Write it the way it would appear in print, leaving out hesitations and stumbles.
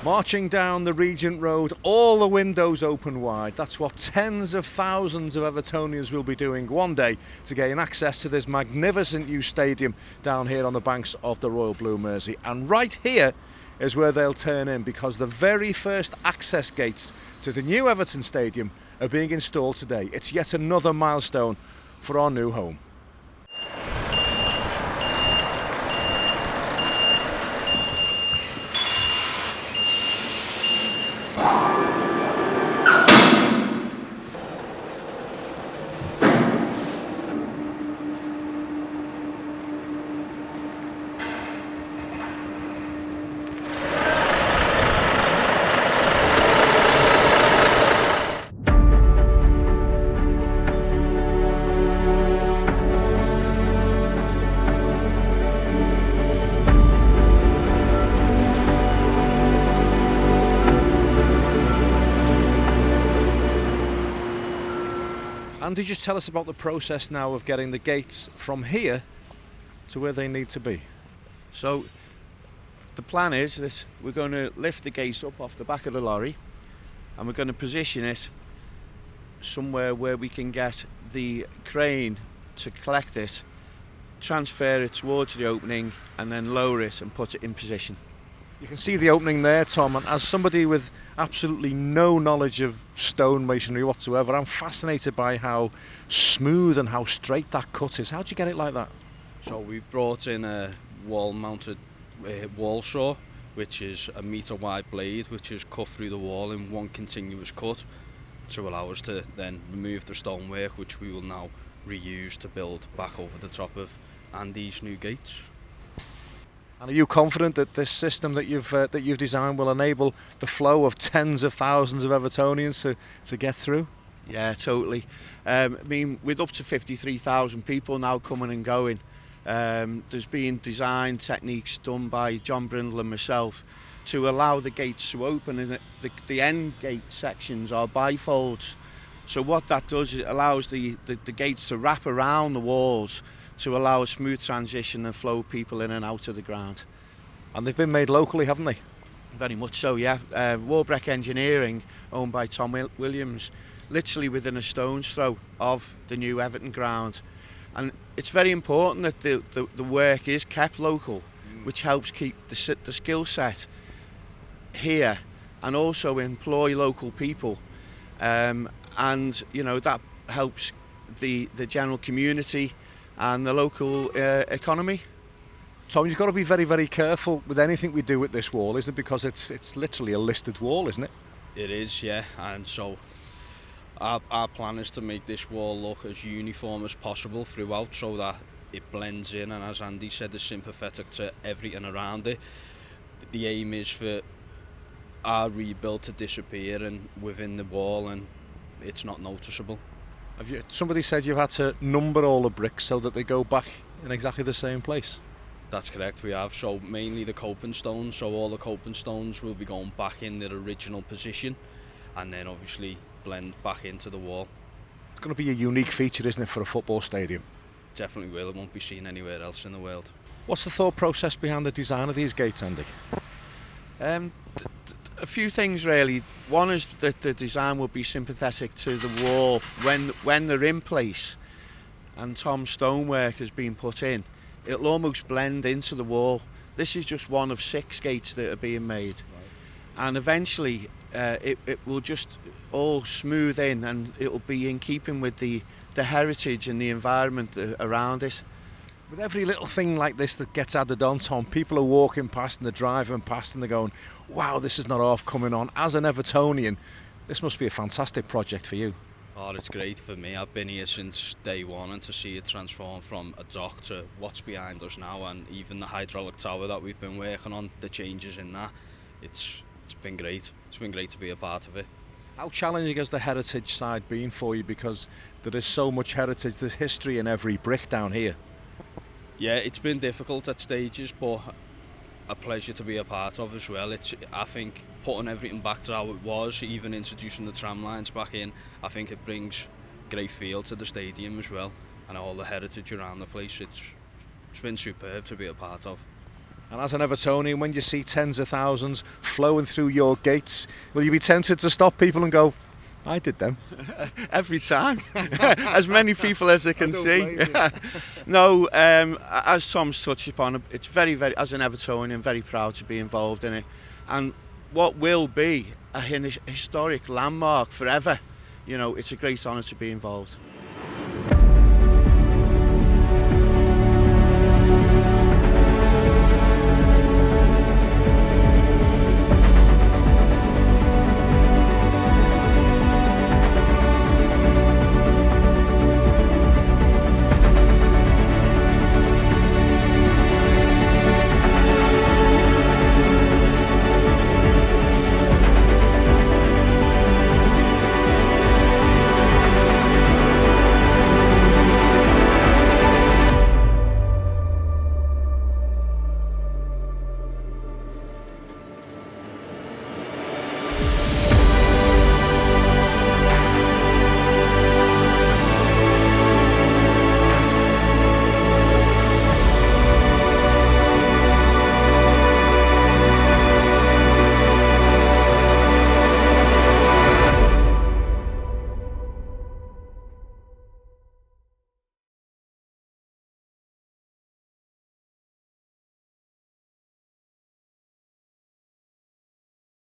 Marching down the Regent Road, all the windows open wide. That's what tens of thousands of Evertonians will be doing one day to gain access to this magnificent new stadium down here on the banks of the Royal Blue Mersey. And right here is where they'll turn in, because the very first access gates to the new Everton Stadium are being installed today. It's yet another milestone for our new home. Andy, just tell us about the process now of getting the gates from here to where they need to be. So the plan is that we're going to lift the gates up off the back of the lorry, and we're going to position it somewhere where we can get the crane to collect it, transfer it towards the opening, and then lower it and put it in position. You can see the opening there, Tom, and as somebody with absolutely no knowledge of stone masonry whatsoever, I'm fascinated by how smooth and how straight that cut is. How'd you get it like that? So we brought in a wall-mounted wall saw, which is a metre wide blade, which is cut through the wall in one continuous cut to allow us to then remove the stonework, which we will now reuse to build back over the top of Andy's new gates. And are you confident that this system that you've designed will enable the flow of tens of thousands of Evertonians to get through? Yeah, totally. I mean, with up to 53,000 people now coming and going, there's been design techniques done by John Brindle and myself to allow the gates to open, and the end gate sections are bifolds. So what that does is it allows the gates to wrap around the walls to allow a smooth transition and flow people in and out of the ground. And they've been made locally, haven't they? Very much so, yeah. Warbrick Engineering, owned by Tom Williams, literally within a stone's throw of the new Everton ground. And it's very important that the work is kept local, which helps keep the skill set here and also employ local people. And, you know, that helps the general community and the local economy. Tom, you've got to be very, very careful with anything we do with this wall, isn't it? Because it's literally a listed wall, isn't it? It is, yeah. And so our plan is to make this wall look as uniform as possible throughout, so that it blends in, and as Andy said, is sympathetic to everything around it. The aim is for our rebuild to disappear and within the wall, and it's not noticeable. Somebody said you've had to number all the bricks so that they go back in exactly the same place. That's correct, we have. So mainly the coping stones, so all the coping stones will be going back in their original position and then obviously blend back into the wall. It's going to be a unique feature, isn't it, for a football stadium? Definitely will, it won't be seen anywhere else in the world. What's the thought process behind the design of these gates, Andy? A few things really. One is that the design will be sympathetic to the wall when they're in place and Tom's stonework has been put in. It'll almost blend into the wall. This is just one of 6 gates that are being made. Right. And eventually it will just all smooth in, and it'll be in keeping with the heritage and the environment around it. With every little thing like this that gets added on, Tom, people are walking past and they're driving past and they're going, wow, this is not half coming on. As an Evertonian, this must be a fantastic project for you. Oh, it's great for me. I've been here since day one, and to see it transform from a dock to what's behind us now, and even the hydraulic tower that we've been working on, the changes in that, it's been great. It's been great to be a part of it. How challenging has the heritage side been for you? Because there is so much heritage, there's history in every brick down here. Yeah, it's been difficult at stages, but a pleasure to be a part of as well. I think putting everything back to how it was, even introducing the tram lines back in, I think it brings great feel to the stadium as well, and all the heritage around the place. It's been superb to be a part of. And as an Evertonian, when you see tens of thousands flowing through your gates, will you be tempted to stop people and go, I did them? Every time. As many people as I can see. blame you. No, as Tom's touched upon, it's very, very, as an Evertonian, very proud to be involved in it. And what will be a historic landmark forever, you know, it's a great honour to be involved.